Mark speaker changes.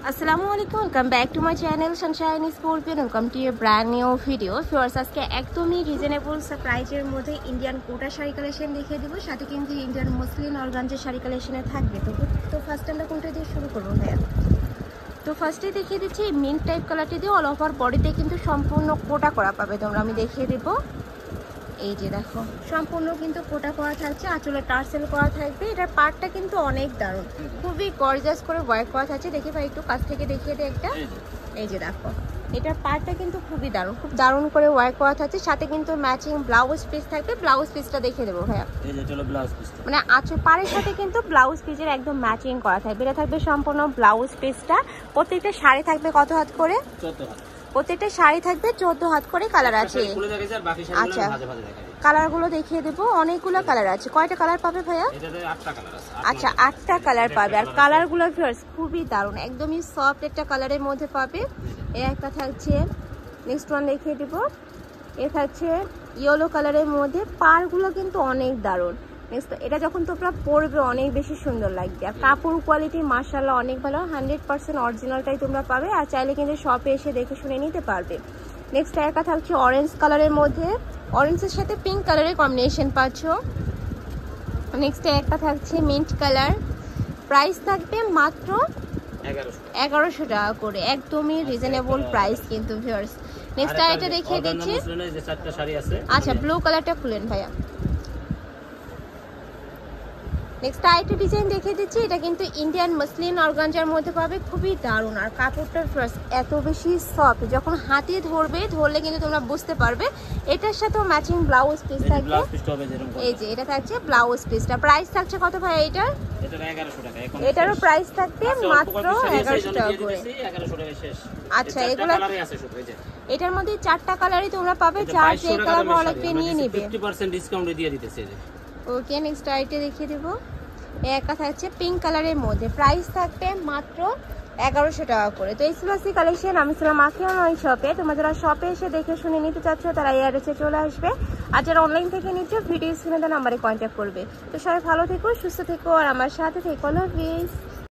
Speaker 1: Assalamualaikum, welcome back to my channel Sunshine Scorpion. Welcome to a brand new video. Viewers, আজকে একদমই reasonable প্রাইজের মধ্যে Indian কোটা sari collection দেখিয়ে দেব, সাথে কিন্তু ইন্ডিয়ান মসলিন অর্গানজা শাড়ি কালেকশনে থাকবে। তো ফার্স্ট আমরা কোনটা দিয়ে শুরু করব ভাইয়া? তো ফার্স্টে দেখিয়ে দিচ্ছি মিন্ট টাইপ কালারটি দিয়ে অল ওভার বডিতে কিন্তু সম্পূর্ণ কোটা করা পাবে তোমরা। আমি দেখিয়ে দেব, এই যে দেখো সম্পূর্ণ কিন্তু কোটা করা থাকছে, আঁচলে টার্সেল করা থাকবে। এটার পার্টটা কিন্তু অনেক দারুণ, খুবই গর্জাস করে ওয়ার্ক করা থাকছে। দেখি ভাই একটু কাছ থেকে দেখিয়ে দে একটা, এই যে দেখো এটার পার্টটা কিন্তু খুবই দারুণ, খুব দারুণ করে ওয়ার্ক করা থাকছে। সাথে কিন্তু ম্যাচিং ব্লাউজ পিস থাকবে। ব্লাউজ পিসটা দেখিয়ে দেবো ভাইয়া,
Speaker 2: এই যে চলো ব্লাউজ পিসটা,
Speaker 1: মানে আঁচল পাড়ের সাথে কিন্তু ব্লাউজ পিসের একদম ম্যাচিং করা থাকবে। এটা থাকবে সম্পূর্ণ ব্লাউজ পিসটা। প্রত্যেকটা শাড়ি থাকবে কত হাত করে?
Speaker 2: 14 হাত।
Speaker 1: প্রত্যেকটা শাড়ি থাকবে 14 হাত করে। কালার আছে, আচ্ছা কালারগুলো দেখিয়ে দেবো। অনেকগুলো কালার আছে। কয়টা কালার পাবে ভাইয়া?
Speaker 2: এটাতে 8টা কালার আছে।
Speaker 1: আচ্ছা 8টা কালার পাবে। আর কালারগুলো ভিউয়ার্স খুবই দারুণ, একদমই সফট একটা কালারের মধ্যে পাবে। এর একটা থাকছে, নেক্সট ওয়ান দেখিয়ে দেবো, এ থাকছে ইয়েলো কালারের মধ্যে। পাড়গুলো কিন্তু অনেক দারুণ। নেক্সট এটা যখন তোমরা পরবে অনেক বেশি সুন্দর লাগবে। আর কাপড় কোয়ালিটি মাশাআল্লাহ অনেক ভালো, 100% অরিজিনালটাই তোমরা পাবে। আর চাইলে কিন্তু শপে এসে দেখে শুনে নিতে পারবে। নেক্সট একটা থাকছে অরেঞ্জ কালারের মধ্যে, অরেঞ্জের সাথে পিঙ্ক কালারের কম্বিনেশন পাচ্ছ। নেক্সট একটা থাকছে মিন্ট কালার, প্রাইস থাকবে মাত্র 1100 টাকা করে, একদমই রিজনেবল প্রাইস কিন্তু ভিউয়ার্স। নেক্সট এটা দেখিয়ে দিচ্ছি, আচ্ছা ব্লু কালারটা খুলেন ভাইয়া। নেক্সট আরেকটা ডিজাইন দেখিয়ে দিচ্ছি, এটা কিন্তু ইন্ডিয়ান মসলিন অর্গানজার মধ্যে পাবে, খুবই দারুণ। আর কাপড়টা এত বেশি সফট, যখন হাতে ধরলে কিন্তু তোমরা বুঝতে পারবে। এটার সাথেও ম্যাচিং ব্লাউজ পিস থাকবে, এই যে এটা থাকছে ব্লাউজ পিসটা। প্রাইস থাকছে কত ভাই এটার? এটারও প্রাইস থাকবে মাত্র 1100 টাকা করে। আচ্ছা এগুলো এটার মধ্যে 4টা কালারই তোমরা পাবে, যার যে কালার ভালো লাগবে নিয়ে নিবে।
Speaker 2: 50% ডিসকাউন্টে দিয়ে দিতেছে।
Speaker 1: ওকে নেক্সট আইটে দেখিয়ে দেবো, একটা থাকছে পিঙ্ক কালারের মধ্যে, প্রাইস থাকবে মাত্র 1100 টাকা করে। তো এই সিলাসি কালেকশন আমি ছিলাম আকিয়ান ওই শপে। তোমরা যারা শপে এসে দেখে শুনে নিতে চাচ্ছ তারা এই অ্যাড্রেসে চলে আসবে। আর যারা অনলাইন থেকে নিচ্ছ ভিডিও স্ক্রিনে দেওয়া নাম্বারে কন্ট্যাক্ট করবে। তো সবাই ভালো থেকো, সুস্থ থেকো, আর আমার সাথে থেকো। আল্লাহ হাফেজ।